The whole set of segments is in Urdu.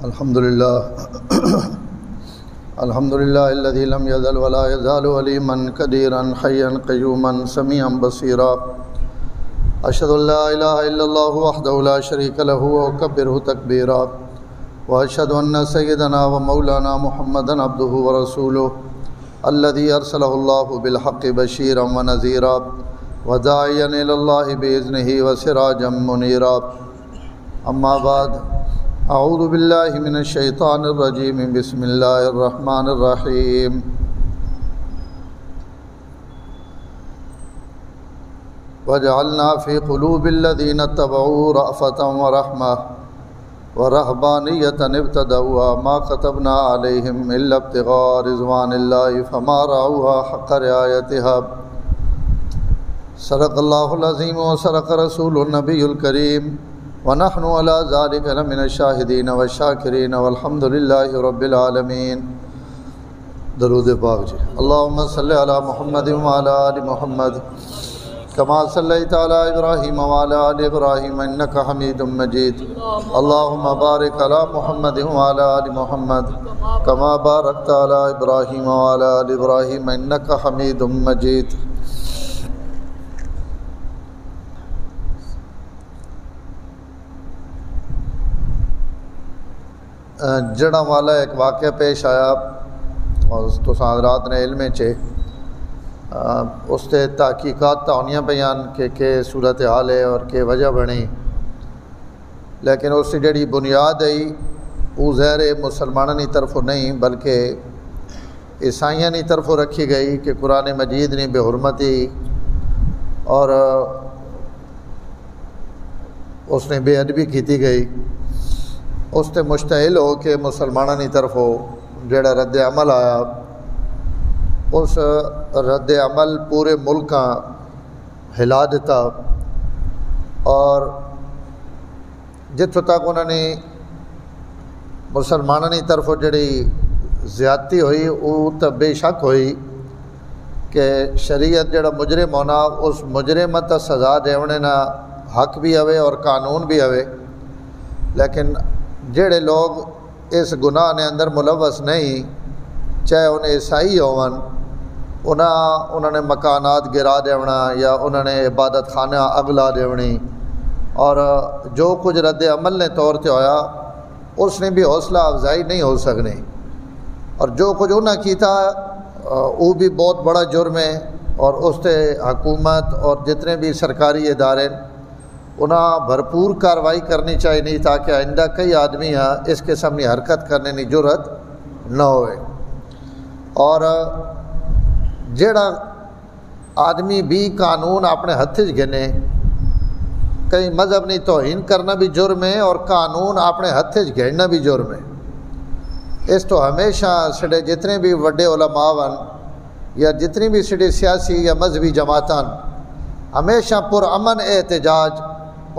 الحمد لله الذي لم يزل ولا يزال عليما قديرا حيا قيوما سميعا بصيرا أشهد أن لا إله إلا الله وحده لا شريك له وأكبره تكبيرا وأشهد أن سيدنا ومولانا محمدا عبده ورسوله الذي أرسله الله بالحق بشيرا ونذيرا وداعيا إلى الله بإذنه وسراجا منيرا أما بعد أعوذ بالله من الشيطان الرجيم بسم الله الرحمن الرحيم وجعلنا في قلوب الذين اتبعوا رأفة ورحمة ورهبانية ابتدأوها ما كتبنا عليهم إلا ابتغاء رضوان الله فما رعوها حق رعايتها صدق الله العظيم وصدق رسول النبي الكريم ونحن على ذلك لمن الشاهدين والشاكرين والحمد لله رب العالمين. درود پاک جی. اللهم صل على محمد وعلى آل محمد كما صليت على إبراهيم وعلى آل إبراهيم إنك حميد مجيد. اللهم بارك على محمد وعلى آل محمد كما باركت على إبراهيم وعلى آل إبراهيم إنك حميد مجيد. جڑا والا ایک واقعہ پیش آیا اور تو حضرات نے علم چے اس تے تحقیقات ہونیاں بیان کہ صورت حال ہے اور کہ وجہ بنی، لیکن اس کی جڑی بنیاد ہے وہ ظاہر مسلمانوں کی طرفوں نہیں بلکہ عیسائیوں کی طرفوں رکھی گئی کہ قرآن مجید نے بے حرمتی اور اس نے بے ادبی کیتی گئی. اس تے مشتعل ہو کہ مسلمانوں کی طرفوں جڑا رد عمل آیا، اس رد عمل پورے ملک ہلا دیتا اور جتوں تک انہوں نے مسلمانوں کی طرفوں جڑی زیادتی ہوئی وہ تو بے شک ہوئی کہ شریعت جڑا مجرم ہونا اس مجرم تا سزا دیونے نہ حق بھی ہوئے اور قانون بھی ہوئے، لیکن جڑے لوگ اس گناہ نے اندر ملوث نہیں، چاہے انہیں عیسائی انہوں نے مکانات گرا دیونا یا انہوں نے عبادت خانہ اگلا دیونی اور جو کچھ رد عمل نے طور تے ہویا اس نے بھی حوصلہ افزائی نہیں ہو سکنے، اور جو کچھ انہوں کیتا وہ بھی بہت بڑا جرم ہے اور اس تے حکومت اور جتنے بھی سرکاری ادارے انہاں بھرپور کاروائی کرنی چاہیے نہیں تاکہ آئندہ کئی آدمی اس قسم کی حرکت کرنے کی جرت نہ ہوئے. اور جڑا آدمی بھی قانون اپنے ہتھ گنے، کئی مذہب نہیں توہین کرنا بھی جرم ہے اور قانون اپنے ہتھ گھڑنا بھی جرم ہے. اس تو ہمیشہ سڑے جتنے بھی وڈے علماء یا جتنی بھی سڑے سیاسی یا مذہبی جماعتاں ہمیشہ پرامن احتجاج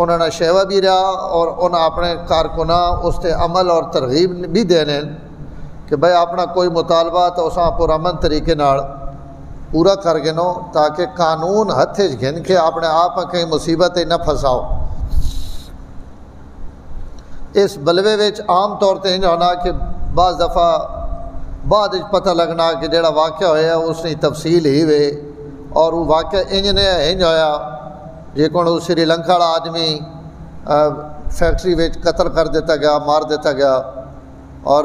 انہوں نے شیوا بھی رہا اور انہوں اپنے کارکناں اس تے عمل اور ترغیب بھی دینے کہ بھائی اپنا کوئی مطالبہ تو اساں پرامن طریقے نال پورا کر گنو تاکہ قانون ہتھ گھن کے اپنے آپ کہیں مصیبت نہ پھنساؤ. اس بلوے وچ عام طور تے انج ہونا کہ بعض دفعہ بعد پتہ لگنا کہ جڑا واقعہ ہویا اس نے تفصیل ہی وے اور وہ واقعہ انج ہویا جے کون سری لنکا والا آدمی فیکٹری وچ قتل کر دیتا گیا، مار دیتا گیا، اور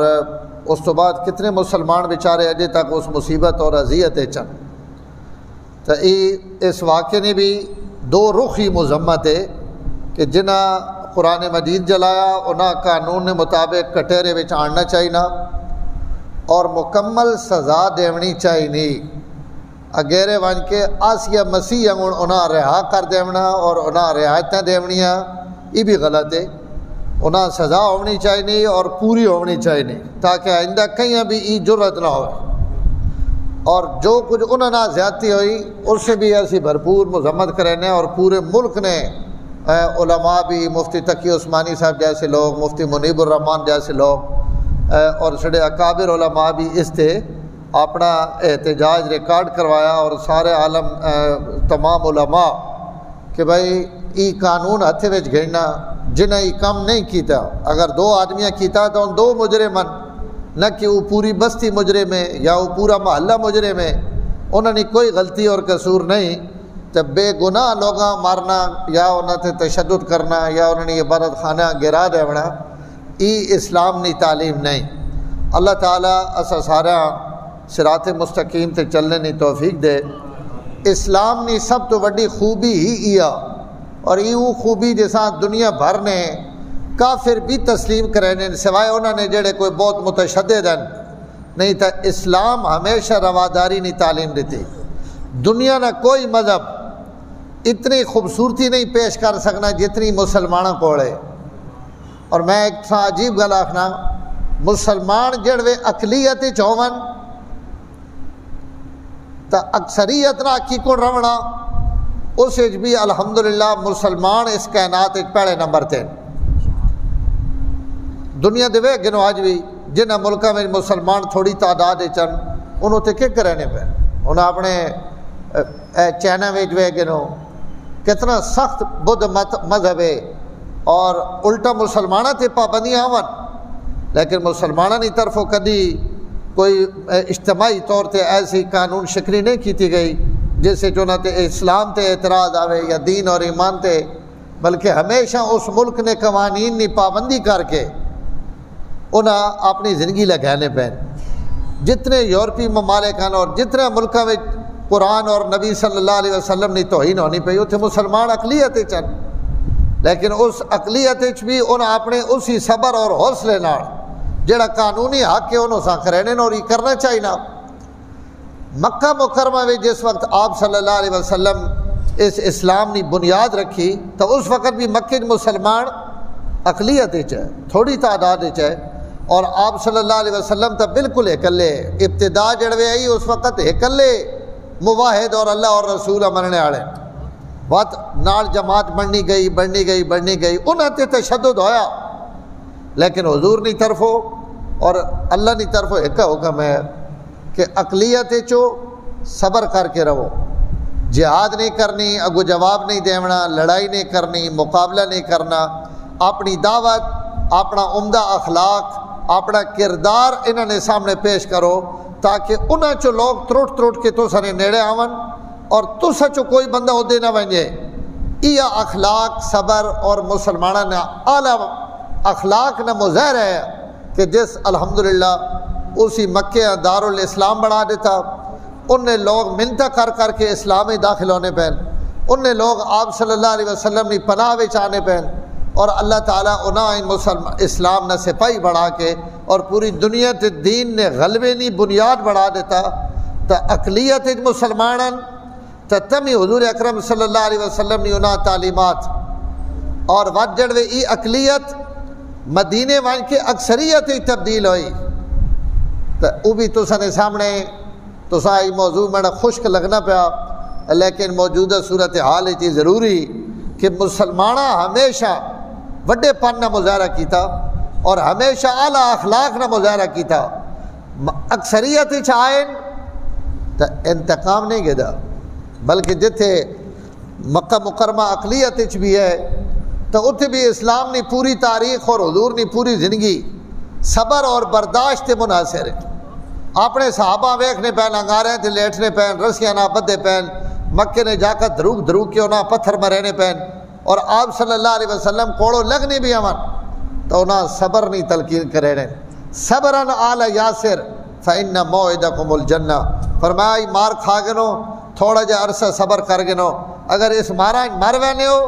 اس تو بعد کتنے مسلمان بیچارے اجے تک اس مصیبت اور اذیت چن. تو اس واقعے نے بھی دو رخی مذمت ہے کہ جنہ قرآن مجید جلایا انہاں قانون نے مطابق کٹہرے وچ آننا چاہیے اور مکمل سزا دیونی چاہیے. اگیرے ون کے آسیہ مسیح انہاں رہا کر دیونا اور انہاں رعایتیں دیونیاں یہ بھی غلط ہے. انہاں سزا ہونی چاہیے اور پوری ہونی چاہیے تاکہ آئندہ کہیں بھی یہ جرت نہ ہو. اور جو کچھ انہوں نے زیادتی ہوئی اس سے بھی ایسی بھرپور مذمت کرنے اور پورے ملک نے علماء بھی، مفتی تقی عثمانی صاحب جیسے لوگ، مفتی منیب الرحمان جیسے لوگ اور سڑے اکابر علماء بھی اس سے اپنا احتجاج ریکارڈ کروایا اور سارے عالم تمام علماء کہ بھائی ای قانون ہتھ وچ گھڑنا جنہیں ہی کم نہیں کیتا. اگر 2 آدمیاں کیتا تو 2 مجرمن، نہ کہ وہ پوری بستی مجرم ہے یا وہ پورا محلہ مجرم ہے. انہوں نے کوئی غلطی اور قصور نہیں. تو بے گناہ لوگاں مارنا یا انہوں نے تشدد کرنا یا انہوں نے عبادت خانہ گرا دیونا، یہ اسلام نی تعلیم نہیں. اللہ تعالیٰ اسا سارا صراط مستقیم تے چلنے نی توفیق دے. اسلام نی سب تو بڑی خوبی ہی یہ، اور یہ وہ خوبی جیسا دنیا بھر نے کافر بھی تسلیم کرنے سوائے انہوں نے جڑے کوئی بہت متشدد ہیں. نہیں تو اسلام ہمیشہ رواداری نہیں تعلیم دیتی. دنیا نہ کوئی مذہب اتنی خوبصورتی نہیں پیش کر سکنا جتنی مسلمانوں کو ہے. اور میں ایک عجیب گل آخنا، مسلمان جڑوے اقلیت چون تا اکثریت نہ کی کو رونا، اس بھی الحمدللہ مسلمان اس کائنات پہلے نمبر تے. دنیا دے وے گنو آج بھی جنہ ملکوں میں مسلمان تھوڑی تعداد چن انہوں تے کیا کرنے پہ. انہوں اپنے چائنا میں وے گنو کتنا سخت بدھ مذہب ہے اور الٹا مسلمانوں تے پابندیاں آون، لیکن مسلمانوں کی طرفوں کدی کوئی اجتماعی طور تے ایسی قانون شکنی نہیں کیتی گئی جس سے جو نہ تے اسلام تے اعتراض آوے یا دین اور ایمان تے، بلکہ ہمیشہ اس ملک نے قوانین کی پابندی کر کے انہاں اپنی زندگی لگانے پہ. جتنے یورپی ممالک ہیں اور جتنے ملکوں میں قرآن اور نبی صلی اللہ علیہ وسلم نے توہین ہونی پئی، اتنے مسلمان اقلیت چن، لیکن اس اقلیت بھی انہاں اپنے اسی صبر اور حوصلے نال جڑا قانونی حق ہے انہوں سا کرنے اور یہ کرنا چاہیے. مکہ مکرمہ میں جس وقت آپ صلی اللہ علیہ وسلم اس اسلام کی بنیاد رکھی تو اس وقت بھی مکہ مسلمان اقلیت ہے، تھوڑی تعداد ہے، اور آپ صلی اللہ علیہ وسلم تو بالکل اکلے ابتدا جڑوے آئی اس وقت اکلے مواحد اور اللہ اور رسول مننے والے. بات نال جماعت بڑھنی گئی انہاں تے تشدد ہویا، لیکن حضور نی طرفوں اور اللہ نی طرفوں ایک حکم ہے کہ اقلیت چو صبر کر کے رہو. جہاد نہیں کرنی، اگو جواب نہیں دینا، لڑائی نہیں کرنی، مقابلہ نہیں کرنا. اپنی دعوت، اپنا عمدہ اخلاق، اپنا کردار انہوں نے سامنے پیش کرو تاکہ انہاں چو لوگ تروٹ کے تو سنے نیڑے آون اور تو سچو کوئی بندہ عہدے نہ بنجے. یہ اخلاق صبر اور مسلمانہ نے اعلیٰ اخلاق نہ مظاہر ہے کہ جس الحمدللہ اسی مکہ دارالاسلام بنا دیتا. ان نے لوگ منتہ کر کے اسلام میں داخل ہونے پہن، ان نے لوگ آپ صلی اللہ علیہ وسلم نے پناہ وچ آنے پہن، اور اللہ تعالیٰ انہیں اسلام نہ سپاہی بڑھا کے اور پوری دنیا تے دین نے غلبے نی بنیاد بڑھا دیتا. تا اقلیت مسلمانن تا تمی حضور اکرم صلی اللہ علیہ وسلم نے انہاں تعلیمات اور وجڑوے ای اقلیت مدینے وان کے اکثریت ہی تبدیل ہوئی. تو وہ بھی تو سنے سامنے تو سائی موضوع میں خشک لگنا پیا، لیکن موجودہ صورتحال ہے ضروری کہ مسلمانہ ہمیشہ وڈے پن نہ مظاہرہ کیتا اور ہمیشہ اعلیٰ اخلاق نہ مظاہرہ کیتا. اکثریت آئین تو انتقام نہیں گدا، بلکہ جتھے مکہ مکرمہ اقلیت بھی ہے تو اتھے بھی اسلام نے پوری تاریخ اور حضور نے پوری زندگی صبر اور برداشت منحصر ہے. اپنے صحابہ ویکھنے پہن انگارے تھے لیٹنے پہن، رسیاں نہ بدے پہن، مکے نے جا کر دروگ کے انہاں پتھر میں رہنے پہن، اور آپ صلی اللہ علیہ وسلم کوڑو لگنی بھی امن تو انہاں صبر نہیں تلقین کرے رہے. صبرن آل یاسر فإن موعدکم الجنہ. فرمایا مار کھا گنو، تھوڑا جا عرصہ صبر کر گنو، اگر اس مارا مر وینے ہو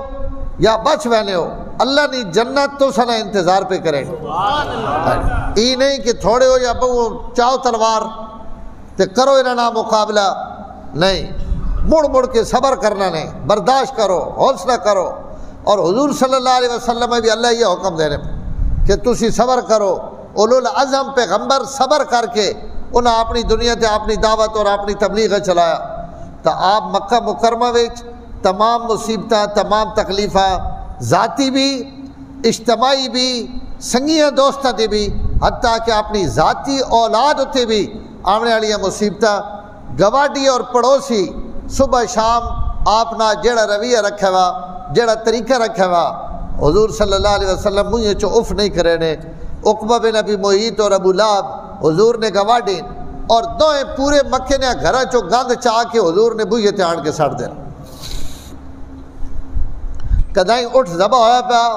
یا بچ وینے ہو اللہ نے جنت تو سنا انتظار پہ کرے. ای نہیں کہ تھوڑے ہو یا بہو چاو تلوار تے کرو انہاں مقابلہ، نہیں، مڑ کے صبر کرنا نہیں، برداشت کرو، حوصلہ کرو. اور حضور صلی اللہ علیہ وسلم میں بھی اللہ یہ حکم دے رہے کہ تسی صبر کرو. اولو العزم پیغمبر صبر کر کے انہاں اپنی دنیا تے اپنی دعوت اور اپنی تبلیغ چلایا. تو آپ مکہ مکرمہ وچ تمام مصیبتاں، تمام تکلیفاں، ذاتی بھی، اجتماعی بھی، سنگیاں دوستاں تے بھی، حتیٰ کہ اپنی ذاتی اولاد تے بھی آنے والی مصیبتاں، گواڈی اور پڑوسی صبح شام آپ نہ جڑا رویہ رکھا ہوا، جڑا طریقہ رکھا ہوا، حضور صلی اللہ علیہ وسلم منہ چو اف نہیں کرے نے. عقبہ بن ابی معیط اور ابو لہب حضور نے گواڈی اور دوئیں پورے مکے نے گھر چو گند چاہ کے حضور نے بوئے تے آن کے سڑ دینا. کدائیں اٹھ ذبح ہویا پیا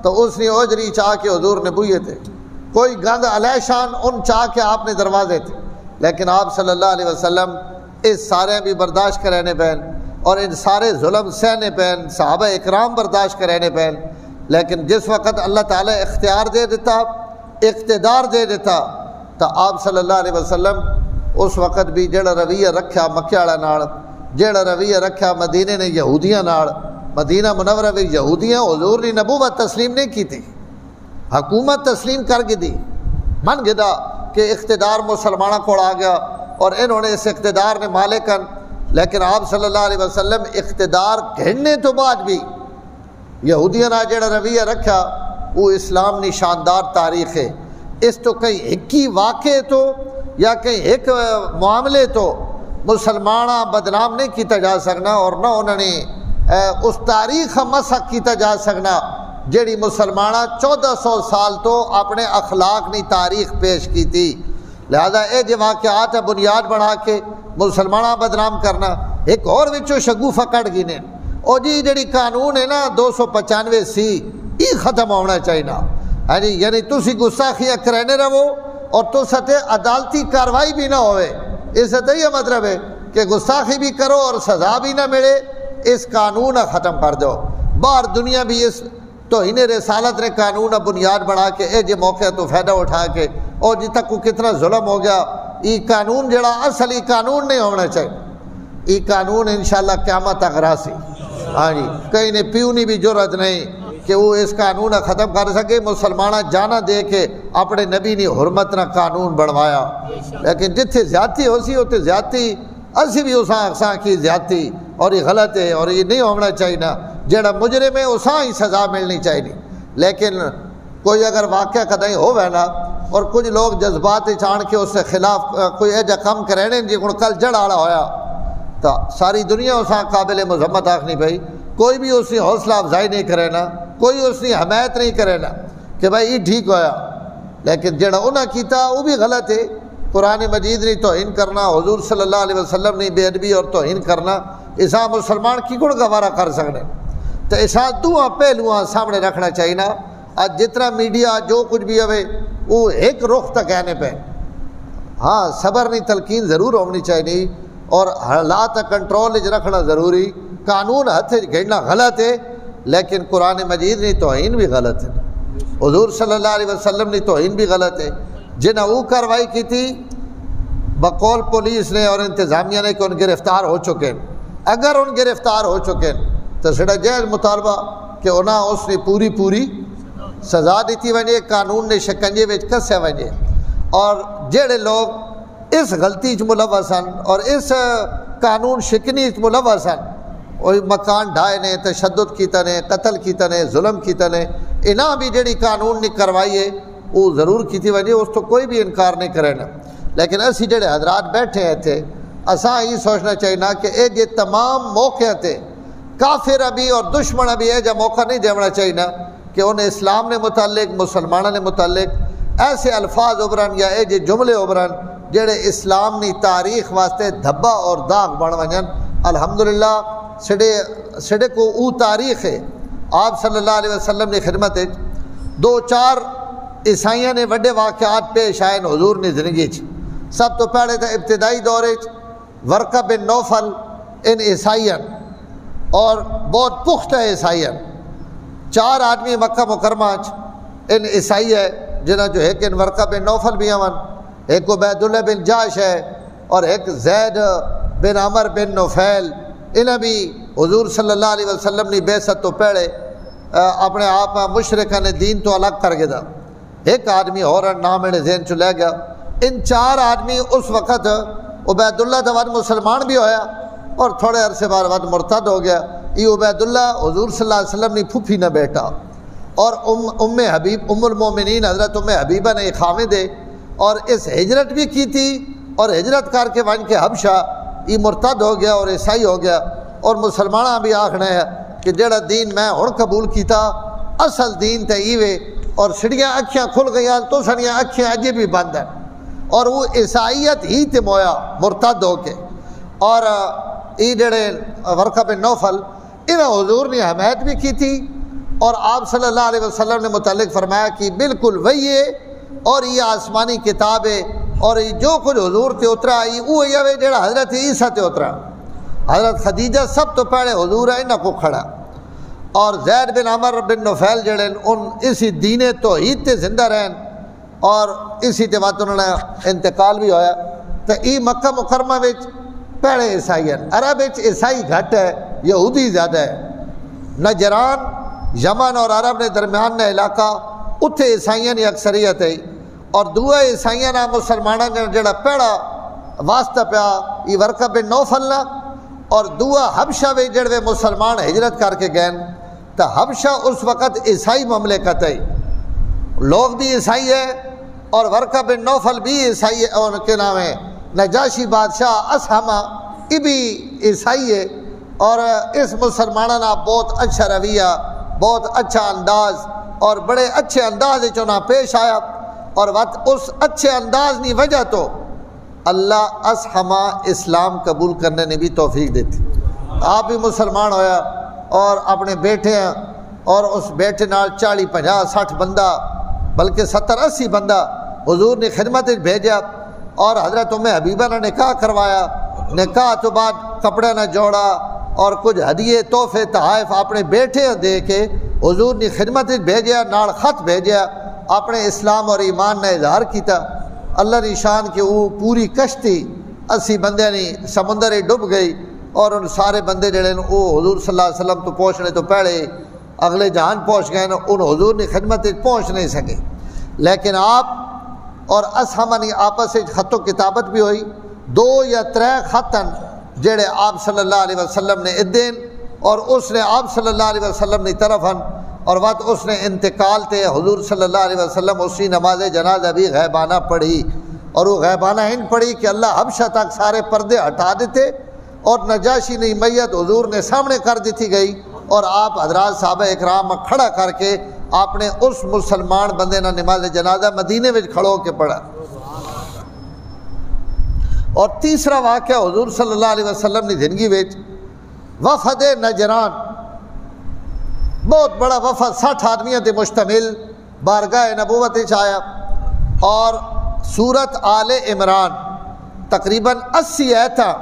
تو اس نے اوجری چاہ کے حضور نے بوئے تھے. کوئی گند علیہ شان ان چاہ کے آپ نے دروازے تھے، لیکن آپ صلی اللہ علیہ وسلم اس سارے بھی برداشت کرنے پہن اور ان سارے ظلم سہنے پہن، صحابہ اکرام برداشت کرنے پہن. لیکن جس وقت اللہ تعالیٰ اختیار دے دیتا، اقتدار دے دیتا، تو آپ صلی اللہ علیہ وسلم اس وقت بھی جڑا رویہ رکھا مکے والا نال، جڑا رویہ رکھا مدینے نے یہودیاں نال، مدینہ منورہ میں یہودیاں حضور نے نبوت تسلیم نہیں کی تھی، حکومت تسلیم کر کے دی. من گدا کہ اقتدار مسلمانوں کو آ گیا اور انہوں نے اس اقتدار نے مالکن. لیکن آپ صلی اللہ علیہ وسلم اقتدار گھڑنے تو بعد بھی یہودیاں نے جڑا رویہ رکھا وہ اسلام نے شاندار تاریخ ہے. اس تو کہیں ایک ہی واقعے تو یا کہیں ایک معاملے تو مسلمانہ بدنام نہیں کیتا جا سکنا، اور نہ انہوں نے اس تاریخ مسخ کیتا جا سکنا جیڑی مسلمانہ 1400 سال تو اپنے اخلاق نے تاریخ پیش کی تھی. لہذا اے جو واقعات بنیاد بنا کے مسلمانہ بدنام کرنا. ایک اور وچوں شگوفہ کٹ گئی نے اور جی جڑی قانون ہے نا 295 سی یہ ختم ہونا چاہیے نا. ہاں جی، یعنی تسی گستاخیاں کرنے رہو اور تو ستے عدالتی کاروائی بھی نہ ہوئے. اس سے یہ مطلب ہے کہ گستاخی بھی کرو اور سزا بھی نہ ملے. اس قانون ختم کر دو. باہر دنیا بھی اس توہین رسالت نے قانون بنیاد بنا کے اے جے موقع تو فائدہ اٹھا کے اور جی تک کو کتنا ظلم ہو گیا. یہ قانون جڑا اصلی قانون نہیں ہونا چاہیے. یہ قانون انشاءاللہ قیامت تک راسی. ہاں جی، کہیں نے پیونی بھی جرت نہیں کہ وہ اس قانون ختم کر سکے. مسلمانہ جانا دے کے اپنے نبی نے حرمت نہ قانون بنوایا. لیکن جتھے زیادتی ہو سی اتنے زیادتی اسی بھی اساں کی زیادتی اور یہ غلط ہے اور یہ نہیں ہونا چاہیے نا. جڑا مجرم ہے اساں ہی سزا ملنی چاہیے. لیکن کوئی اگر واقعہ کدیں ہوئے نا اور کچھ لوگ جذبات چان کے اس سے خلاف کوئی ایجا کم کرنے جی ہوں کل جڑ آڑا ہویا تو ساری دنیا اساں قابل مذمت آکھنی پئی. کوئی بھی اس نے حوصلہ افزائی نہیں کرے نا، کوئی اس نے حمایت نہیں کرے نا کہ بھائی یہ ٹھیک ہویا. لیکن جڑا انہاں کیتا وہ بھی غلط ہے. قرآن مجید نے توہین کرنا، حضور صلی اللہ علیہ وسلم نے بے ادبی اور توہین کرنا، اساں مسلمان کی گڑ گوارہ کر سکنے. تو اساں دو پہلوਆਂ سامنے رکھنا چاہیے نا. آج جتنا میڈیا جو کچھ بھی ہوئے وہ ایک رخ تک کہنے پہ. ہاں صبر نہیں تلقین ضرور ہونی چاہیے اور حالات کنٹرول رکھنا ضروری. قانون ہاتھ گھڑنا غلط ہے لیکن قرآن مجید نے توہین بھی غلط ہے. حضور صلی اللہ علیہ وسلم نے توہین بھی غلط ہے. جنہیں وہ کاروائی کی تھی بقول پولیس نے اور انتظامیہ نے کہ ان گرفتار ہو چکے ہیں. اگر ان گرفتار ہو چکے ہیں تو سڑا جائز مطالبہ کہ انہاں اس نے پوری سزا دیتی وجے، قانون نے شکنجے وچ کسے وجے. اور جڑے لوگ اس غلطی ملوث ہیں اور اس قانون شکنی ملوث ہیں، وہ مکان ڈھائے نے، تشدد کیتا نے، قتل کیتا نے، ظلم کیتا نے، انہاں بھی جڑی قانون نے کروائی ہے وہ ضرور کی تھی وجہ، اس تو کوئی بھی انکار نہیں کرے نا. لیکن اسی جڑے حضرات بیٹھے ہیں تھے اساں یہ سوچنا چاہیے نا کہ اے جے تمام موقع تھے کافر ابھی اور دشمن ابھی اے جا موقع نہیں دینا چاہیے نا کہ انہیں اسلام نے متعلق مسلمانوں نے متعلق ایسے الفاظ ابھرن یا اے جے جملے ابھرن جڑے اسلام نے تاریخ واسطے دھبا اور داغ بن ونجن. الحمدللہ سڑے کو او تاریخ ہے. آپ صلی اللہ علیہ وسلم نے خدمت 2-4 عیسائیاں نے وڈے واقعات پیش آئے حضور نے زندگی. سب تو پہلے تھا ابتدائی دورے ورقہ بن نوفل ان عیسائیاں اور بہت پختہ عیسائیاں 4 آدمی مکہ مکرمہ ان عیسائی ہے جنہاں جو ایک ان ورقہ بن نوفل بھی آمن، ایک عبید اللہ بن جاش ہے اور ایک زید بن عمر بن نوفیل. انہیں بھی حضور صلی اللہ علیہ وسلم نے بیعت تو پہلے اپنے آپ مشرکان دین تو الگ کر گیا. ایک آدمی اور نام میرے ذہن چ لے گیا. ان 4 آدمی اس وقت عبید اللہ دا بعد مسلمان بھی ہویا اور تھوڑے عرصے بعد مرتد ہو گیا. یہ عبید اللہ حضور صلی اللہ علیہ وسلم نے پھوپھی نہ بیٹا اور ام المومنین حضرت ام حبیبہ نے خامد ہے اور اس ہجرت بھی کی تھی اور ہجرت کر کے ون کے حبشہ یہ مرتد ہو گیا اور عیسائی ہو گیا. اور مسلمانہ بھی آکھنا ہے کہ جڑا دین میں ہن قبول کیتا اصل دین تے ایوے اور سڑیاں اکھیاں کھل گئیاں تو سڑیاں اکھیاں اجے بھی بند ہیں اور وہ عیسائیت ہی تے مویا مرتد ہو کے اور یہ جڑے ورقہ بن نوفل انہیں حضور نے حمایت بھی کی تھی اور آپ صلی اللہ علیہ وسلم نے متعلق فرمایا کہ بالکل وہی ہے اور یہ آسمانی کتاب ہے اور یہ جو کچھ حضور تے اترا یہ وہ ہے جڑا حضرت عیسیٰ تے اترا حضرت خدیجہ سب تو پہلے حضور ہے انہاں کو کھڑا اور زید بن عمر بن نفیل جڑے ان اسی دین توحید تے زندہ رہن اور اسی تے بات انہوں نے انتقال بھی ہویا تو یہ مکہ مکرمہ وچ پہلے عیسائی ہیں عرب وچ عیسائی گھٹ ہے یہودی زیادہ ہے نجران یمن اور عرب نے درمیان نے علاقہ اتھے عیسائیاں کی اکثریت ہے اور دوسرا عیسائیاں نہ مسلمانوں نے جڑا پہلا واسطہ پیا یہ ورقہ بن نوفل نہ اور دوسرا حبشہ وچ جڑے مسلمان ہجرت کر کے گئے تو حبشہ اس وقت عیسائی مملکت ہے لوگ بھی عیسائی ہے اور ورقہ بن نوفل بھی عیسائی ہے اور کے نام ہے نجاشی بادشاہ اسہمہ یہ بھی عیسائی ہے اور اس مسلمانوں نے بہت اچھا رویہ بہت اچھا انداز اور بڑے اچھے انداز چونا پیش آیا اور اس اچھے انداز کی وجہ تو اللہ اسہمہ اسلام قبول کرنے نے بھی توفیق دیتی آپ بھی مسلمان ہویا اور اپنے بیٹھے ہیں اور اس بیٹھے نال 40 50 60 بندہ بلکہ 70 80 بندہ حضور نے خدمت بھیجا اور حضرت حبیبہ نے نکاح کروایا نکاح تو بعد کپڑے نہ جوڑا اور کچھ ہدیے تحفے تحائف اپنے بیٹھے دے کے حضور نے خدمت بھیجا نال خط بھیجا اپنے اسلام اور ایمان نے اظہار کیتا اللہ نے شان کہ وہ پوری کشتی 80 بندے نہیں سمندر ڈب گئی اور ان سارے بندے جڑے وہ حضور صلی اللہ علیہ وسلم تو پہنچنے تو پہلے اگلے جہان پہنچ گئے ان حضور نے خدمت پہنچ نہیں سکے لیکن آپ اور اسہمہ نے آپس خط و کتابت بھی ہوئی 2 یا 3 خطن جڑے آپ صلی اللہ علیہ وسلم نے ادین اور اس نے آپ صلی اللہ علیہ وسلم نے طرف ہن اور وقت اس نے انتقال تے حضور صلی اللہ علیہ وسلم اسی نماز جنازہ بھی غیبانہ پڑھی اور وہ غیبانہ ان پڑھی کہ اللہ حبشہ تک سارے پردے ہٹا دیتے اور نجاشی نے میت حضور نے سامنے کر دیتی گئی اور آپ حضرات صحابہ اکرام کھڑا کر کے آپ نے اس مسلمان بندے نہ نماز جنازہ مدینے میں کھڑو کے پڑھا اور تیسرا واقعہ حضور صلی اللہ علیہ وسلم نے زندگی وچ وفد نجران بہت بڑا وفد 60 آدمیاں تے مشتمل بارگاہ نبوت آیا اور سورت آل عمران تقریباً 80 آیتاں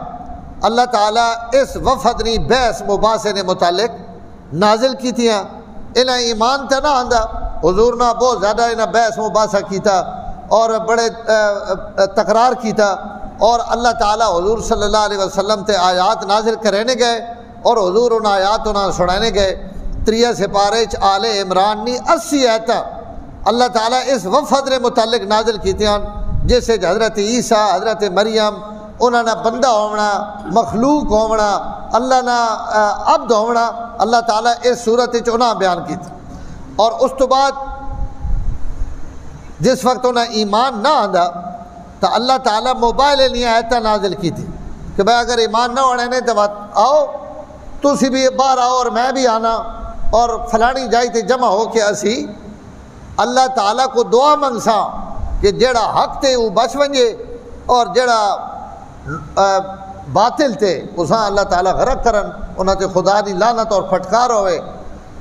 اللہ تعالیٰ اس وفد نے بحث مباحثے نے متعلق نازل کی تھیاں انہیں ایمان تے نہ آندا حضور نے بہت زیادہ انہیں بحث مباحثہ کیتا اور بڑے تکرار کیتا اور اللہ تعالیٰ حضور صلی اللہ علیہ وسلم تے آیات نازل کرنے گئے اور حضور ان آیات انہیں سنانے گئے 3 سپارے آل عمران نے 80 آیتاں اللہ تعالیٰ اس وفد نے متعلق نازل کیتیاں جیسے حضرت عیسیٰ حضرت مریم انہوں نے بندہ ہونا مخلوق ہونا اللہ نہ عبد ہونا اللہ تعالیٰ اس صورت انہیں بیان کی اور اس تو بعد جس وقت انہیں ایمان نہ آندا تو اللہ تعالیٰ موبائل نہیں آیتاں نازل کی تھی کہ بھائی اگر ایمان نہ ہونے نے تو آؤ تسی بھی باہر آؤ اور میں بھی آنا اور فلانی جائی تے جمع ہو کے اسی اللہ تعالیٰ کو دعا منگسا کہ جڑا حق تے وہ بچ ونجے اور جڑا باطل تے اساں اللہ تعالیٰ غرق کرن انہاں تے خدا دی لعنت اور پھٹکار ہوئے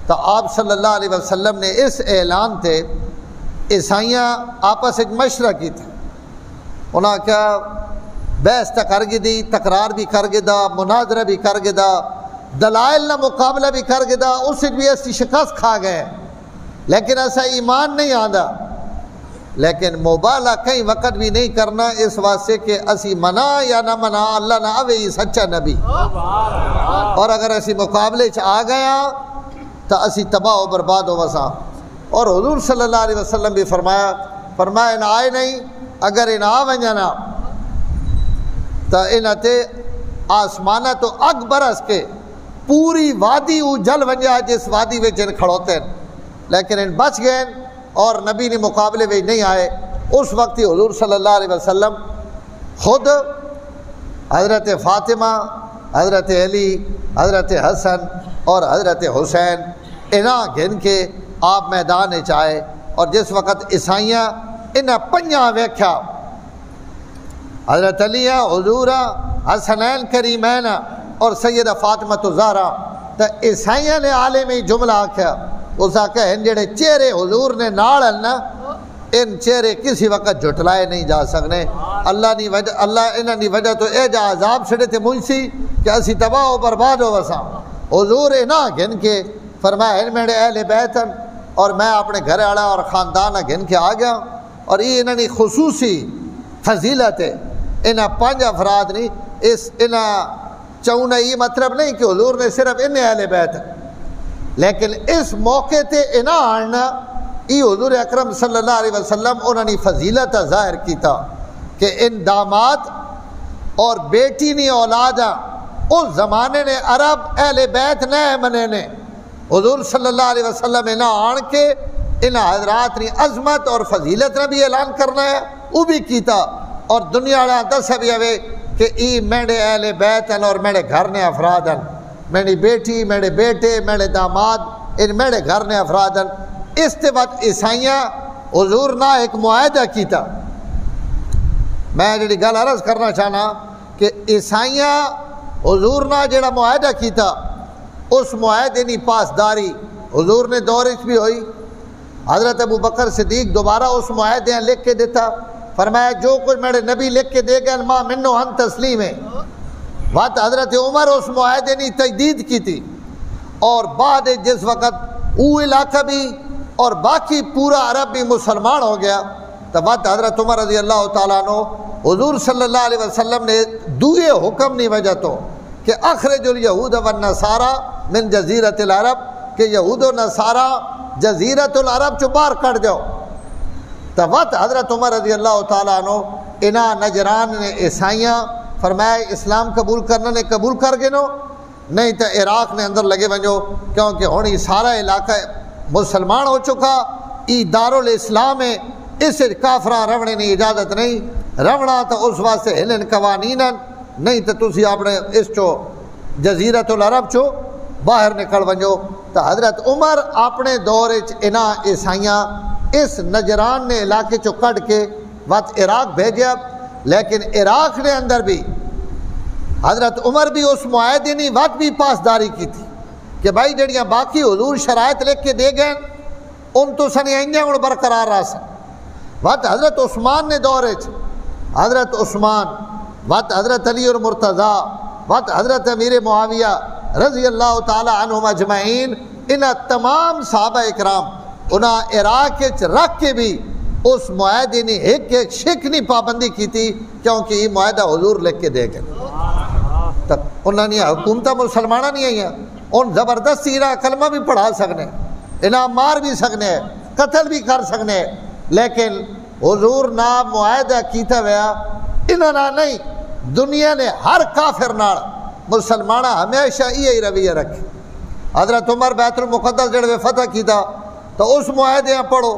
تو آپ صلی اللہ علیہ وسلم نے اس اعلان تے عیسائیاں آپس ایک مشورہ کی تھی انہاں کیا بحث تا کر گی تکرار بھی کر گدا مناظرہ بھی کر گدا دلائل نہ مقابلہ بھی کر گدا اس بھی ایسی شکست کھا گئے لیکن ایسا ایمان نہیں آندا لیکن مبالغہ کئی وقت بھی نہیں کرنا اس واسطے کہ اسی منا یا نہ منا اللہ نہ آوے یہ سچا نبی اور اگر اسی مقابلے آ گیا تو اسی تباہ و برباد ہو وساں اور حضور صلی اللہ علیہ وسلم بھی فرمایا ان آئے نہیں اگر ان آ ونجنا تو ان تے آسمانہ تو اگ برس کے پوری وادی وہ جل ونجا جس وادی میں جن کھڑوتے ہیں لیکن ان بچ گئے اور نبی نے مقابلے میں نہیں آئے اس وقت ہی حضور صلی اللہ علیہ وسلم خود حضرت فاطمہ حضرت علی حضرت حسن اور حضرت حسین انہاں گھن کے آپ میدان آئے اور جس وقت عیسائیاں انہیں پنجاں ویکھیا حضرت علی حضور حسنین کریمین اور سیدہ فاطمہ الزہرا تو عیسائیاں نے عالمی جملہ آکھیا اس آکھا ان جڑے چہرے حضور نے ناڑ نا ان چہرے کسی وقت جھٹلائے نہیں جا سکنے اللہ انہاں دی وجہ تو اے جا عذاب چھڑے تھے مجھ سی کہ اسی تباہ و برباد ہو وسا حضور نہ گن کے فرمایا ان میرے اہل بیت اور میں اپنے گھر والا اور خاندان گن کے آ گیا اور یہ انہوں نے خصوصی فضیلت ہے انہاں 5 افراد نہیں انہاں چاہنا یہ مطلب نہیں کہ حضور نے صرف ان اہل بیت لیکن اس موقع تے انہاں آنا یہ حضور اکرم صلی اللہ علیہ وسلم انہوں نے فضیلت ظاہر کیتا کہ ان داماد اور بیٹی نی اولادا اس زمانے نے عرب اہل بیت نہ منے نے حضور صلی اللہ علیہ وسلم انہاں آن کے انہاں حضرات نے عظمت اور فضیلت نے بھی اعلان کرنا ہے وہ بھی کیتا اور دنیا والا دس بھی ہوئے کہ ای میرے اہل بیت ہیں اور میرے گھر نے افراد ہیں میری بیٹی میرے بیٹے میرے داماد ان میرے گھر نے افراد ہیں اس کے بعد عیسائیاں حضور نہ ایک معاہدہ کیتا میں جڑی گل عرض کرنا چاہنا کہ عیسائیاں حضور نہ جڑا معاہدہ کیتا اس معاہدے کی پاسداری حضور نے دور اس بھی ہوئی حضرت ابو بکر صدیق دوبارہ اس معاہدے لکھ کے دیتا فرمایا جو کچھ میرے نبی لکھ کے دے گئے ما منو ہم تسلیم ہے بات حضرت عمر اس معاہدے نے تجدید کی تھی اور بعد جس وقت وہ علاقہ بھی اور باقی پورا عرب بھی مسلمان ہو گیا تو بات حضرت عمر رضی اللہ تعالیٰ عنہ حضور صلی اللہ علیہ وسلم نے دوئے حکم نہیں وجہ تو کہ اخرج الیہود والنصارى من جزیرت العرب کہ یہود و نصارہ جزیرت العرب چو باہر کٹ جاؤ تو وقت حضرت عمر رضی اللہ تعالیٰ عنہ انہاں نجران نے عیسائیاں فرمایا اسلام قبول کرنا نے قبول کر گئے نو نہیں تو عراق نے اندر لگے ونجو کیونکہ ہوں یہ سارا علاقہ مسلمان ہو چکا ای دارالاسلام ہے اس کافراں رونے کی اجازت نہیں رونا تو اس واسطے ہلن قوانین نہیں تو تسی اپنے اس چو جزیرت العرب چو باہر نکل ونجو تو حضرت عمر اپنے دور انہاں عیسائیاں اس نجران نے علاقے چو کٹ کے وقت عراق بھیجیا لیکن عراق نے اندر بھی حضرت عمر بھی اس معاہدے نے وقت بھی پاسداری کی تھی کہ بھائی جڑیاں باقی حضور شرائط لکھ کے دے گئے ان تو سنی آئیں ان برقرار رہا سن وقت حضرت عثمان نے دورے حضرت عثمان وقت حضرت علی اور مرتضیٰ وقت حضرت امیر معاویہ رضی اللہ تعالی عنہم اجمعین انہاں تمام صحابہ اکرام انہاں عراق رکھ کے بھی اس معاہدے نے ایک شکنی پابندی کی تھی کیونکہ یہ معاہدہ حضور لکھ کے دے گئے تب انہوں نے حکومتہ مسلمانہ نہیں آئی ہیں ان زبردستی انہاں کلمہ بھی پڑھا سکنے انہاں مار بھی سکنے قتل بھی کر سکنے لیکن حضور نہ معاہدہ کیتا ہوا انہاں نہیں دنیا نے ہر کافر نال مسلمانہ ہمیشہ یہی رویہ رکھے حضرت عمر بیت المقدس جڑے فتح کیتا تو اس معاہدے پڑھو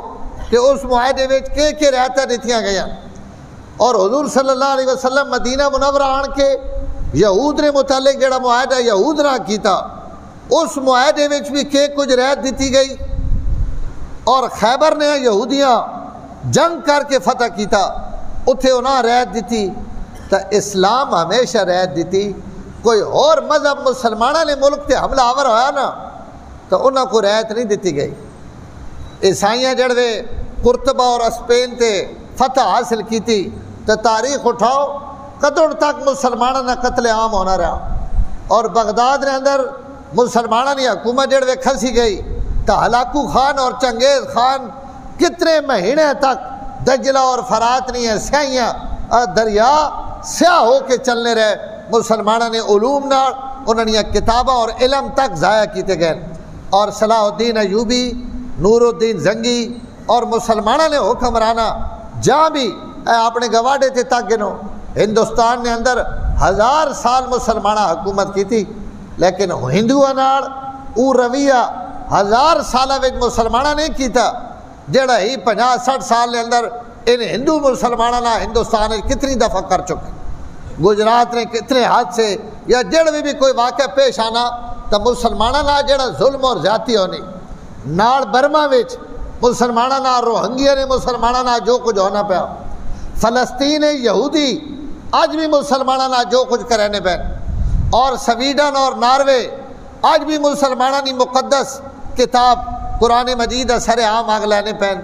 کہ اس معاہدے میں کہ رعایتاں دتیاں گئیاں اور حضور صلی اللہ علیہ وسلم مدینہ منورہ آن کے یہود نے متعلق جڑا معاہدہ یہود نہ کیتا اس معاہدے میں بھی کہ کچھ رعایت دیتی گئی اور خیبر نے یہودیاں جنگ کر کے فتح کیتا اتھے انہاں رعایت دیتی تو اسلام ہمیشہ رعایت دیتی کوئی اور مذہب مسلمانہ نے ملک تے حملہ آور ہویا نا تو انہاں کو رعایت نہیں دیتی گئی عیسائیاں جڑوے قرطبہ اور اسپین تے فتح حاصل کی تھی تو تاریخ اٹھاؤ قدر تک مسلمانہ نے قتل عام ہونا رہا اور بغداد نے اندر مسلمانہ نے حکومت جڑوے کھسی گئی تو ہلاکو خان اور چنگیز خان کتنے مہینے تک دجلہ اور فرات نہیں سیاہیاں دریا سیاہ ہو کے چلنے رہے مسلمانہ نے علوم نہ انہوں نے کتابہ اور علم تک ضائع کیتے گئے اور صلاح الدین ایوبی نور الدین زنگی اور مسلمانہ نے حکمرانہ جہاں بھی اپنے گواڑے تھے تک گنو ہندوستان نے اندر 1000 سال مسلمانہ حکومت کی تھی لیکن ہندوؤں نال او رویہ 1000 سالہ وچ مسلمانہ نہیں کیتا جڑا ہی 50-60 سال نے اندر ان ہندو مسلمانہ نہ ہندوستان کتنی دفعہ کر چکے گجرات نے کتنے حادثے یا جڑ بھی کوئی واقعہ پیش آنا تو مسلمانہ نہ جڑا ظلم اور زیادتی ہونی نال برما وچ مسلمانوں نال روہنگیا نے مسلمانوں نال جو کچھ ہونا پیا، فلسطین یہودی اج بھی مسلمانوں نال جو کچھ کرنے پے، اور سویڈن اور ناروے اج بھی مسلمانوں کی مقدس کتاب قرآن مجید سر عام آگ لینے پین،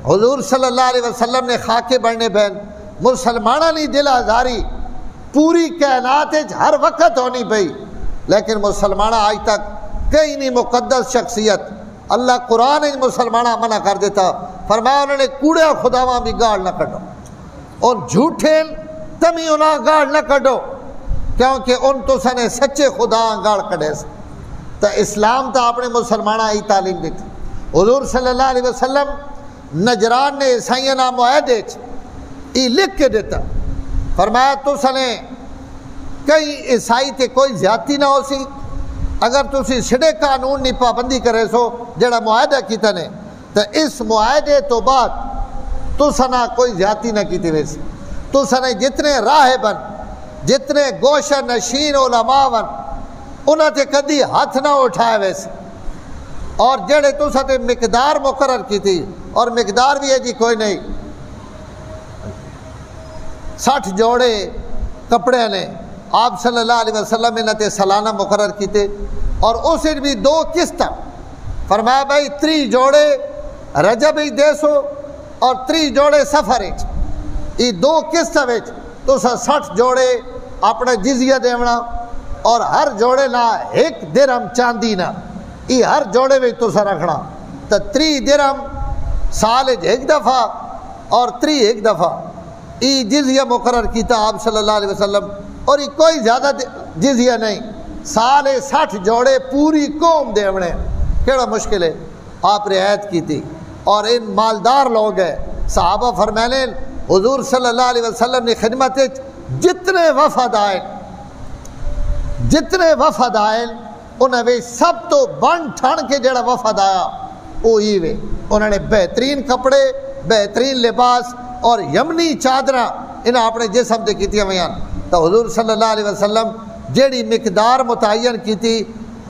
حضور صلی اللہ علیہ وسلم نے خاکے بڑھنے پین، مسلمانوں کی دل آزاری پوری کائنات ہر وقت ہونی پئی، لیکن مسلمانہ آج تک کئی نہیں مقدس شخصیت اللہ قرآن مسلمانہ منع کر دیتا، فرمایا انہوں نے کوڑے خداواں بھی گاڑ نہ کڈو، اور جھوٹے تمی انہاں گاڑ نہ کڈو، کیونکہ ان تو سنے سچے خدا گاڑ کڈے سے۔ تو اسلام تو اپنے مسلمانہ ہی تعلیم دیتی، حضور صلی اللہ علیہ وسلم نجران نے عیسائیوں نام معاہدے یہ لکھ کے دیتا، فرمایا تو سنے کئی عیسائی تے کوئی زیادتی نہ ہو سی، اگر تسی سڑے قانون نہیں پابندی کرے سو جڑا معاہدہ کیتا نے، تو اس معاہدے تو بعد تو سنا کوئی زیادتی نہ کیتی ویسی، تو سنے جتنے راہبن جتنے گوشہ نشین علماء ون انہاں تے کدی ہاتھ نہ اٹھائے ویسے، اور جڑے تو ستے مقدار مقرر کی تھی، اور مقدار بھی ہے جی کوئی نہیں 60 جوڑے کپڑے نے آپ صلی اللہ علیہ وسلم انہاں تے سالانہ مقرر کیتے، اور اس بھی 2 قسطاں، فرمایا بھائی 3 جوڑے رجب ہی دے سو اور 3 جوڑے سفر ہچ، یہ 2 قسطاں وچ تو 60 جوڑے اپنا جزیہ دیونا، اور ہر جوڑے نہ 1 درہم چاندی نہ، یہ ہر جوڑے میں تو رکھنا، تو 3 درہم سال 1 دفعہ اور 3 1 دفعہ یہ جزیہ مقرر کیتا آپ صلی اللہ علیہ وسلم، اور یہ کوئی زیادہ جزیہ نہیں، سال 60 جوڑے پوری قوم دیونے، کیڑا مشکل ہے، آپ رعایت کی تھی، اور ان مالدار لوگ ہیں، صحابہ فرمانے حضور صلی اللہ علیہ وسلم نے خدمت جتنے وفد آئے انہوں نے سب تو بن ٹھن کے جڑا وفد آیا وہ ہی وے، انہوں نے بہترین کپڑے بہترین لباس اور یمنی چادرہ انہیں اپنے جسم دے کیتیاں ہوئیں، تو حضور صلی اللہ علیہ وسلم جیڑی مقدار متعین کی تھی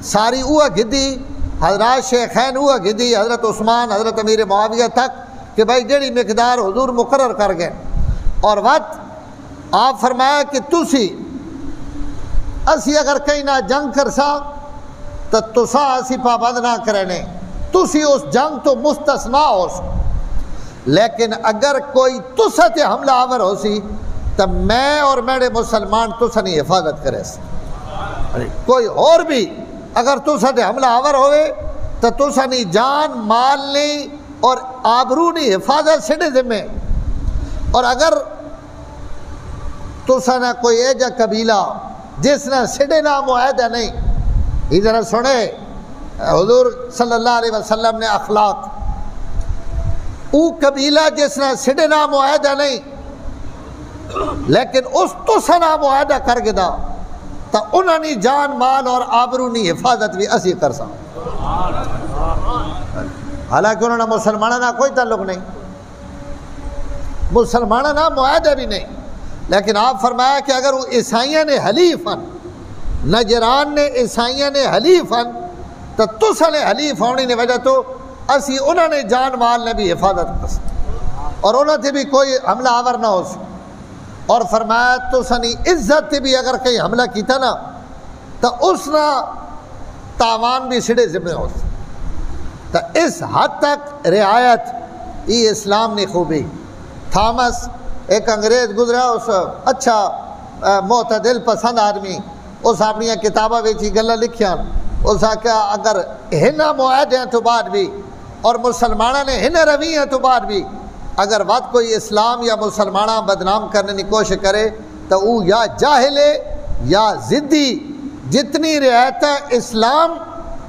ساری اوہ گدی، حضرات شیخین اوہ گدی، حضرت عثمان حضرت امیر معاویہ تک، کہ بھائی جیڑی مقدار حضور مقرر کر گئے، اور وقت آپ فرمایا کہ تسی اسی اگر کہیں نہ جنگ کرسا تو تسا اسی پابند نہ کرنے، تسی اس جنگ تو مستثنا ہو سو، لیکن اگر کوئی تسا تے حملہ آور ہو سی تو میں اور میرے مسلمان تسا نہیں حفاظت کرے سی، کوئی اور بھی اگر تسا تے حملہ آور ہوئے تو تسا نہیں جان مال نہیں اور آبرو نہیں حفاظت سڑے ذمہ، اور اگر تسا نہ کوئی ایجا قبیلہ جس نے سڑے نہ معاہدہ نہیں، ادھر سنے حضور صلی اللہ علیہ وسلم نے اخلاق، او قبیلہ جس نے سڑے نہ معاہدہ نہیں لیکن اس تسا نہ معاہدہ کر کے دا تو انہوں نے جان مال اور آبرو نہیں حفاظت بھی اسی کر سا، حالانکہ انہوں نے مسلمانوں نہ کوئی تعلق نہیں، مسلمانوں نہ معاہدہ بھی نہیں، لیکن آپ فرمایا کہ اگر وہ عیسائیوں نے حلیفاً، نجران نے عیسائیوں نے حلیفاً، تو تسا نے حلیف ہونے کی وجہ تو اسی انہوں نے جان مال نے بھی حفاظت کر سکتا، اور انہوں نے بھی کوئی حملہ آور نہ ہو سکتا، اور فرمایا تسا نے عزت تے بھی اگر کہیں حملہ کیتا نا تو اس نا تاوان بھی سڑے ذمہ ہو سکتا، تو اس حد تک رعایت یہ اسلام نے خوبی۔ تھامس ایک انگریز گزرا، اس اچھا معتدل پسند آدمی، اس اپنی کتابہ ویچی گلہ لکھیاں، اس آکھا اگر ہنہ معاہدے ہیں تو بعد بھی اور مسلمانہ نے ہنہ روی ہیں تو بعد بھی اگر بات کوئی اسلام یا مسلمانہ بدنام کرنے کی کوشش کرے تو وہ یا جاہل ہے یا ضدی، جتنی رعایتیں اسلام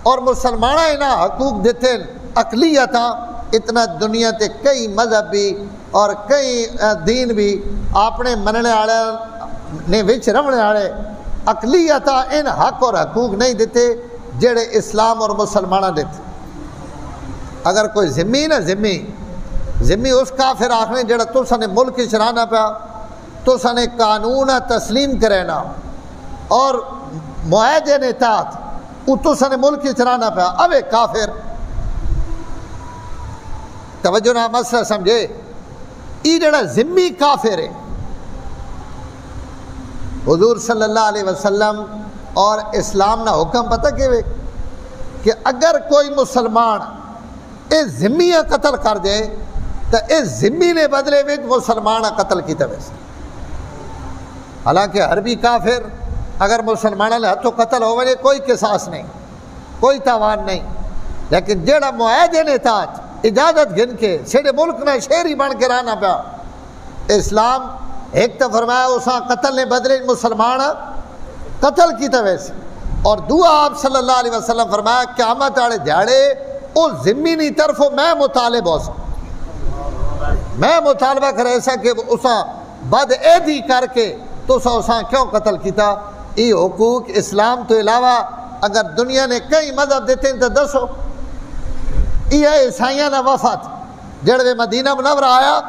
اور مسلمانہ انہاں حقوق دیتے اقلیتاں، اتنا دنیا تے کئی مذہب بھی اور کئی دین بھی اپنے مننے والے نے وچ رہنے والے اقلیتاں ان حق اور حقوق نہیں دیتے جڑے اسلام اور مسلمانہ دیتے۔ اگر کوئی ذمی نہ ذمی اس کافر آخنے جڑا تسا نے ملک چرانا پیا، تسا نے قانون تسلیم کرینا اور معاہدے نے اطاعت، وہ تسا نے ملک چرانا پیا، اوے کافر توجہ نہ مسئلہ سمجھے، یہ جڑا ذمی کافر ہے، حضور صلی اللہ علیہ وسلم اور اسلام نہ حکم پتہ کہ اگر کوئی مسلمان اس ذمی قتل کر دے تو اس ذمی نے بدلے میں مسلمان قتل کی طرح، حالانکہ عربی کافر اگر مسلمانوں نے ہاتھوں قتل ہو وجے کوئی قصاص نہیں، کوئی تاوان نہیں، لیکن جڑا معاہدے نے تاج اجازت گن کے سیڑے ملک نے شہری بن کے رہنا پیا، اسلام ایک تو فرمایا اساں قتل نے بدلے مسلمان قتل کی طرح سے، اور دعا آپ صلی اللہ علیہ وسلم فرمایا قیامت والے دیہڑے اس زمینی طرف میں مطالب ہو سکتا، میں مطالبہ کرے سا کہ اساں بد عیدی کر کے تو اساں کیوں قتل کیتا۔ یہ حقوق اسلام تو علاوہ اگر دنیا نے کئی مذہب دیتے ہیں تو دسو۔ یہ عیسائیاں نہ وفات جڑے مدینہ منورہ آیا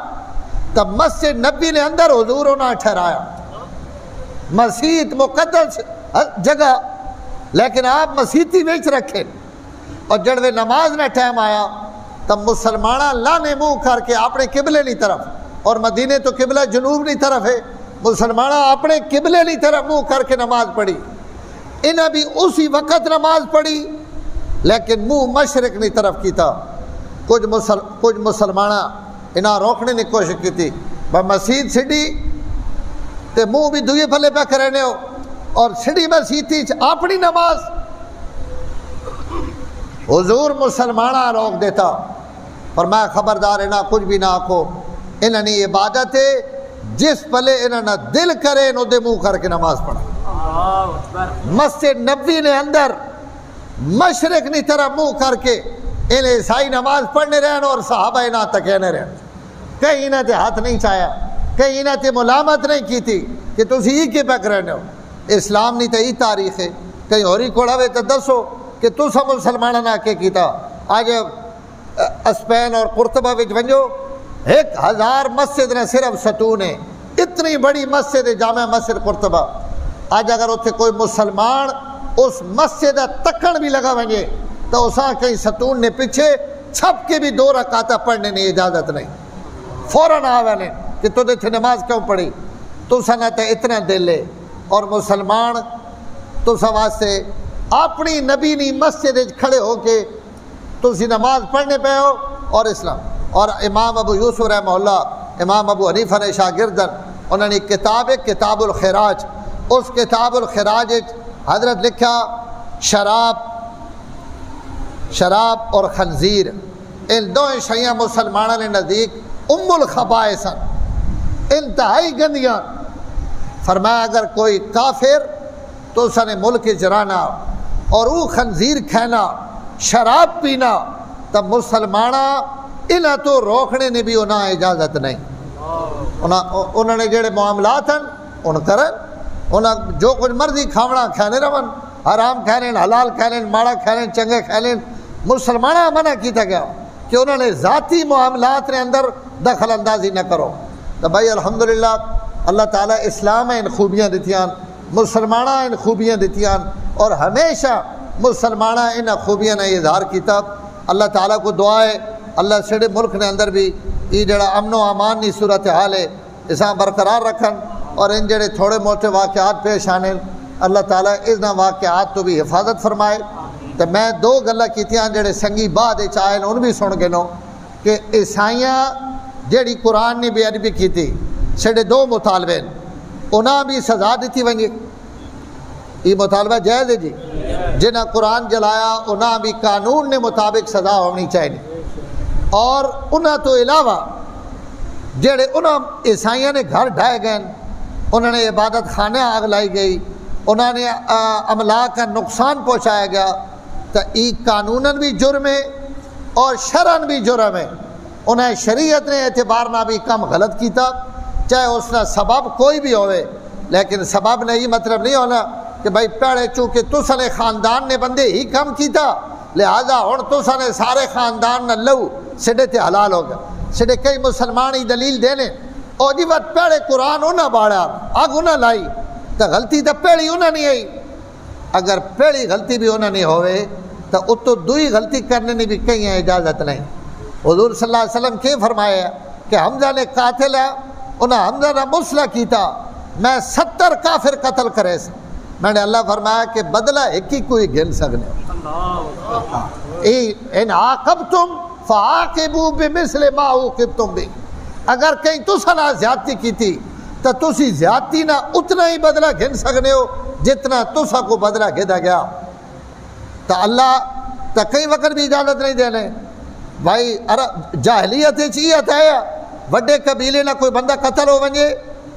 تو مسجد نبی نے اندر حضور انہاں ٹھہرایا، مسجد مقدس جگہ، لیکن آپ مسیحی ویچ رکھے، اور جڑوے نماز نے ٹائم آیا تب مسلمانہ لانے منہ کر کے اپنے قبلے نہیں طرف، اور مدینے تو قبلہ جنوب نہیں طرف ہے، مسلمانہ اپنے قبلے نہیں طرف منہ کر کے نماز پڑھی، انہیں بھی اسی وقت نماز پڑھی لیکن منہ مشرق نہیں طرف کی تھا۔ کچھ مسلمانہ انہاں روکنے نے کوشش کی تھی، مسجد سڈی تے منہ بھی دوئے پھلے پہ کرنے ہو، اور سڈی مسجد اپنی نماز، حضور مسلمانہ روک دیتا، فرمایا خبردار انہاں کچھ بھی نہ آکھو، انہاں نے عبادت ہے جس پلے انہاں نہ دل کرے انہوں دے منہ کر کے نماز پڑھا۔ مسجد نبی نے اندر مشرق نہیں طرح منہ کر کے انہیں عیسائی نماز پڑھنے رہن، اور صحابہ انہاں تکینے رہن، کہیں انہاں تے ہاتھ نہیں چاہیا، کہیں انہاں تے ملامت نہیں کی تھی کہ تسی ہی کے پک رہنے ہو، اسلام نہیں تے ہی تاریخ ہے، کہیں ہوری کوڑا ہوئے تو دسو کہ تسا مسلمانہ نہ کے کیتا۔ آج اسپین اور قرطبہ وچ ونجو 1000 مسجد نے صرف ستون ہے، اتنی بڑی مسجد ہے جامع مسجد قرطبہ، آج اگر اتنے کوئی مسلمان اس مسجد تکن بھی لگا ونجے تو اساں کہیں ستون نے پیچھے چھپ کے بھی 2 رکعتاں پڑھنے نہیں اجازت نہیں، فوراً آوے کہ تو دیکھے نماز کیوں پڑھی، تو سنت اتنا دل لے، اور مسلمان تو واسطے اپنی نبی نی مسجد کھڑے ہو کے تسی نماز پڑھنے پہ ہو، اور اسلام۔ اور امام ابو یوسف رحمہ اللہ، امام ابو حنیفہ نے شاگردن، انہوں نے کتاب ہے کتاب الخراج، اس کتاب الخراج حضرت لکھا شراب اور خنزیر ان دو شیاں مسلمانوں نے نزدیک ام الخبائث انتہائی گندیاں، فرمایا اگر کوئی کافر تو اس نے ملک جرانا اور وہ خنزیر کھانا شراب پینا، تب مسلمانہ انہاں تو روکنے نے بھی انہاں اجازت نہیں، انہوں نے جڑے معاملات ہیں ان کرن، انہاں جو کچھ مرضی کھاونا کھانے رون، حرام کھانے حلال کھانے ماڑا کھانے چنگے کھانے، مسلمانہ منع کیتا گیا کہ انہوں نے ذاتی معاملات نے اندر دخل اندازی نہ کرو۔ تو بھائی الحمدللہ اللہ تعالیٰ اسلام ان خوبیاں دیتیاں، مسلمانہ ان خوبیاں دیتیاں، اور ہمیشہ مسلمانہ ان خوبیاں نے اظہار کیتا۔ اللہ تعالیٰ کو دعا ہے اللہ سڑے ملک نے اندر بھی یہ جڑا امن و امان کی صورتحال ہے اساں برقرار رکھن، اور ان جڑے تھوڑے موٹے واقعات پیش آنے اللہ تعالیٰ ان واقعات تو بھی حفاظت فرمائے۔ تو میں 2 گلاں کیتیاں جڑے سنگی بعد چاہے ان بھی سن گنو کہ عیسائیاں جڑی قرآن نے بے ادبی کی تھی سڑے 2 مطالبے انہاں بھی سزا دیتی ونجے، یہ مطالبہ جائز ہے جی، جنہاں قرآن جلایا انہاں بھی قانون نے مطابق سزا ہونی چاہیے، اور انہاں تو علاوہ جڑے انہاں عیسائیوں نے گھر ڈھائے گئے، انہوں نے عبادت خانہ آگ لائی گئی، انہوں نے املاک کا نقصان پہنچایا گیا، تو یہ قانوناً بھی جرم ہے اور شرعاً بھی جرم ہے، انہیں شریعت نے اعتبار نہ بھی کم غلط کیتا، چاہے اس نے سبب کوئی بھی ہوئے، لیکن سبب نے یہ مطلب نہیں ہونا کہ بھائی پیڑے چونکہ تسا نے خاندان نے بندے ہی کم کیتا لہذا ہن تسا نے سارے خاندان نہ لو سڈے تے حلال ہو گیا۔ سڈے کئی مسلمان ہی دلیل دینے اور جی بات پیڑے قرآن انہاں باڑا اگ انہاں لائی تو غلطی تو پیڑی انہاں نہیں آئی، اگر پیڑی غلطی بھی انہاں نہیں ہوئے تو اتو دوئی غلطی کرنے نے بھی کہیں اجازت نہیں، حضور صلی اللہ علیہ وسلم کے فرمایا کہ حمزہ نے قاتل ہے انہیں حمزہ نے مسلح کیتا میں 70 کافر قتل کرے سا میں نے اللہ فرمایا کہ بدلہ ایک ہی کوئی گن سکنے ان عاقبتم فعاقبوا بمثل ما عوقبتم به اگر کہیں تسا نہ زیادتی کی تھی تو تسی زیادتی نہ اتنا ہی بدلہ گن سکنے ہو جتنا تسا کو بدلہ گھدا گیا تو اللہ تو کئی وقت بھی اجازت نہیں دینے بھائی جاہلیت چیت ہے وڈے قبیلے نہ کوئی بندہ قتل ہو ونجے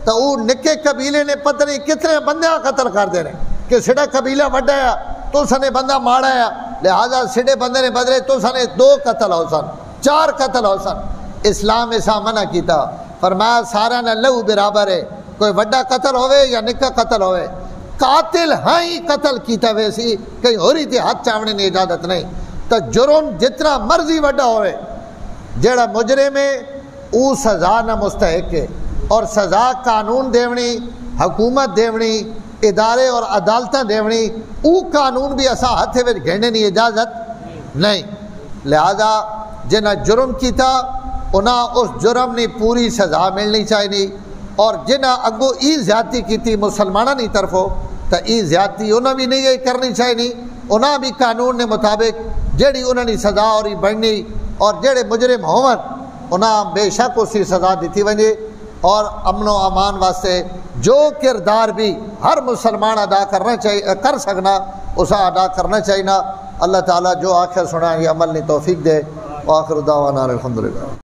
تو وہ نکے قبیلے نے پتہ نہیں کتنے بندے قتل کر دے رہے کہ سڑا قبیلہ وڈا ہے تو سنے بندہ ماڑا ہے لہذا سڑے بندے نے بدلے تو سنے 2 قتل ہو سن 4 قتل ہو سن اسلام ایسا منع کیتا فرمایا سارا نہ لہو برابر ہے کوئی وڈا قتل ہوئے یا نکا قتل ہوئے قاتل ہاں ہی قتل کیتا ویسی کہیں ہو رہی تھی ہاتھ چاونے نے اجازت نہیں تو جرم جتنا مرضی وڈا ہوئے جڑا مجرم ہے او سزا نہ مستحق ہے اور سزا قانون دیونی حکومت دیونی ادارے اور عدالتیں دیونی او قانون بھی اسا ہتھے وچ گھڑنے نہیں اجازت نہیں لہذا جنہ جرم کیتا انہاں اس جرم نے پوری سزا ملنی چاہیے اور جنہ اگو ای زیادتی کیتی مسلمانہ نہیں طرفوں تو ای زیادتی انہاں بھی نہیں کرنی چاہیے انہاں بھی قانون نے مطابق جیڑی انہوں نے سزا اور بڑھنی اور جڑے مجرم ہون انہاں بے شک اسی سزا دیتی ونجے اور امن و امان واسطے جو کردار بھی ہر مسلمان ادا کرنا چاہیے کر سکنا اسا ادا کرنا چاہیے اللہ تعالیٰ جو آخر سنا یہ عمل نے توفیق دے وآخر دعوانا الحمدللہ